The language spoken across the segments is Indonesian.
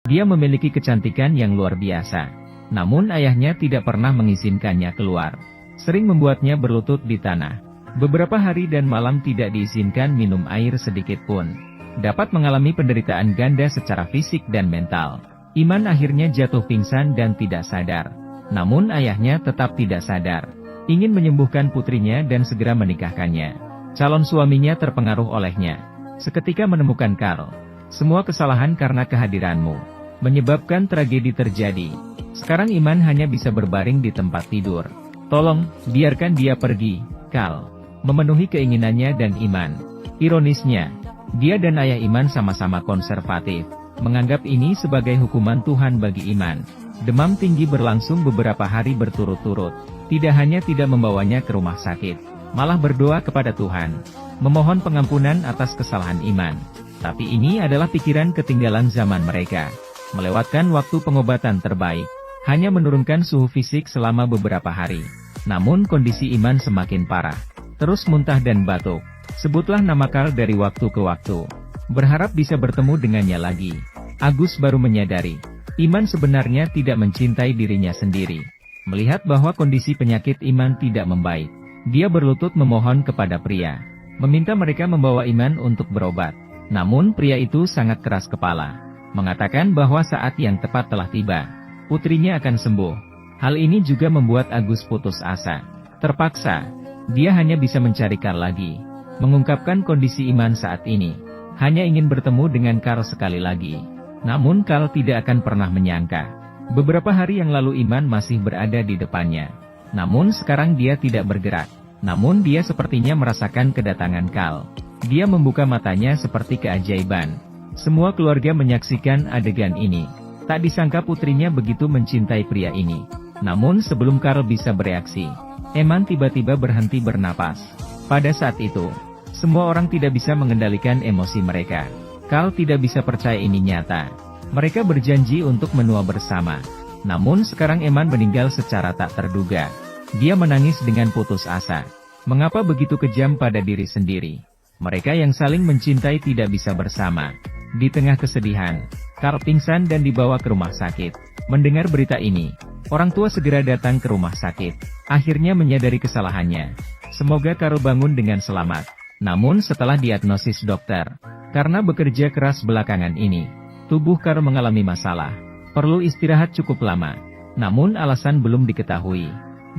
Dia memiliki kecantikan yang luar biasa. Namun ayahnya tidak pernah mengizinkannya keluar. Sering membuatnya berlutut di tanah. Beberapa hari dan malam tidak diizinkan minum air sedikit pun. Dapat mengalami penderitaan ganda secara fisik dan mental. Iman akhirnya jatuh pingsan dan tidak sadar. Namun ayahnya tetap tidak sadar. Ingin menyembuhkan putrinya dan segera menikahkannya. Calon suaminya terpengaruh olehnya. Seketika menemukan Karl. Semua kesalahan karena kehadiranmu menyebabkan tragedi terjadi. Sekarang Iman hanya bisa berbaring di tempat tidur. Tolong, biarkan dia pergi, Karl. Memenuhi keinginannya dan Iman. Ironisnya, dia dan ayah Iman sama-sama konservatif. Menganggap ini sebagai hukuman Tuhan bagi Iman. Demam tinggi berlangsung beberapa hari berturut-turut. Tidak hanya tidak membawanya ke rumah sakit, malah berdoa kepada Tuhan. Memohon pengampunan atas kesalahan Iman. Tapi ini adalah pikiran ketinggalan zaman mereka. Melewatkan waktu pengobatan terbaik, hanya menurunkan suhu fisik selama beberapa hari. Namun kondisi Iman semakin parah. Terus muntah dan batuk. Sebutlah nama Karl dari waktu ke waktu. Berharap bisa bertemu dengannya lagi. Agus baru menyadari, Iman sebenarnya tidak mencintai dirinya sendiri. Melihat bahwa kondisi penyakit Iman tidak membaik, dia berlutut memohon kepada pria. Meminta mereka membawa Iman untuk berobat. Namun pria itu sangat keras kepala. Mengatakan bahwa saat yang tepat telah tiba. Putrinya akan sembuh. Hal ini juga membuat Agus putus asa. Terpaksa, dia hanya bisa mencari Karl lagi. Mengungkapkan kondisi Iman saat ini. Hanya ingin bertemu dengan Karl sekali lagi. Namun Karl tidak akan pernah menyangka. Beberapa hari yang lalu Iman masih berada di depannya. Namun sekarang dia tidak bergerak. Namun dia sepertinya merasakan kedatangan Karl. Dia membuka matanya seperti keajaiban. Semua keluarga menyaksikan adegan ini. Tak disangka putrinya begitu mencintai pria ini. Namun sebelum Karl bisa bereaksi, Iman tiba-tiba berhenti bernapas. Pada saat itu, semua orang tidak bisa mengendalikan emosi mereka. Karl tidak bisa percaya ini nyata. Mereka berjanji untuk menua bersama. Namun sekarang Iman meninggal secara tak terduga. Dia menangis dengan putus asa. Mengapa begitu kejam pada diri sendiri? Mereka yang saling mencintai tidak bisa bersama. Di tengah kesedihan, Karl pingsan dan dibawa ke rumah sakit. Mendengar berita ini, orang tua segera datang ke rumah sakit. Akhirnya menyadari kesalahannya. Semoga Karl bangun dengan selamat. Namun setelah diagnosis dokter, karena bekerja keras belakangan ini, tubuh Karl mengalami masalah. Perlu istirahat cukup lama. Namun alasan belum diketahui.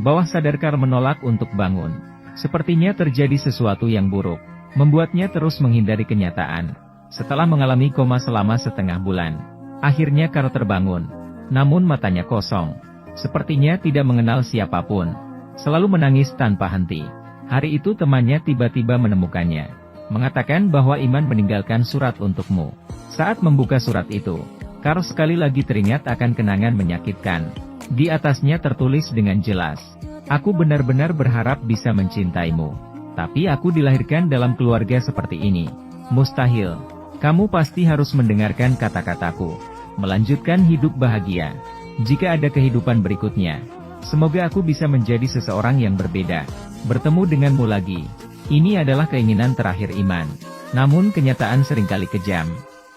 Bawah sadar Karl menolak untuk bangun. Sepertinya terjadi sesuatu yang buruk, membuatnya terus menghindari kenyataan. Setelah mengalami koma selama setengah bulan, akhirnya Karl terbangun. Namun matanya kosong. Sepertinya tidak mengenal siapapun. Selalu menangis tanpa henti. Hari itu temannya tiba-tiba menemukannya. Mengatakan bahwa Iman meninggalkan surat untukmu. Saat membuka surat itu, Karl sekali lagi teringat akan kenangan menyakitkan. Di atasnya tertulis dengan jelas, "Aku benar-benar berharap bisa mencintaimu. Tapi aku dilahirkan dalam keluarga seperti ini. Mustahil. Kamu pasti harus mendengarkan kata-kataku. Melanjutkan hidup bahagia. Jika ada kehidupan berikutnya, semoga aku bisa menjadi seseorang yang berbeda. Bertemu denganmu lagi." Ini adalah keinginan terakhir Iman. Namun kenyataan seringkali kejam.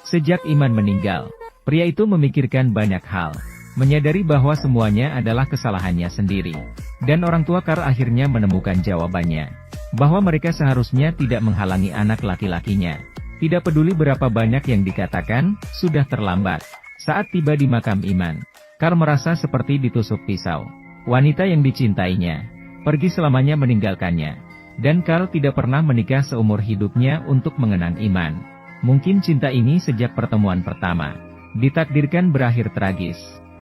Sejak Iman meninggal, pria itu memikirkan banyak hal. Menyadari bahwa semuanya adalah kesalahannya sendiri. Dan orang tua Karl akhirnya menemukan jawabannya. Bahwa mereka seharusnya tidak menghalangi anak laki-lakinya. Tidak peduli berapa banyak yang dikatakan, sudah terlambat. Saat tiba di makam Iman, Karl merasa seperti ditusuk pisau. Wanita yang dicintainya pergi selamanya meninggalkannya. Dan Karl tidak pernah menikah seumur hidupnya untuk mengenang Iman. Mungkin cinta ini sejak pertemuan pertama ditakdirkan berakhir tragis.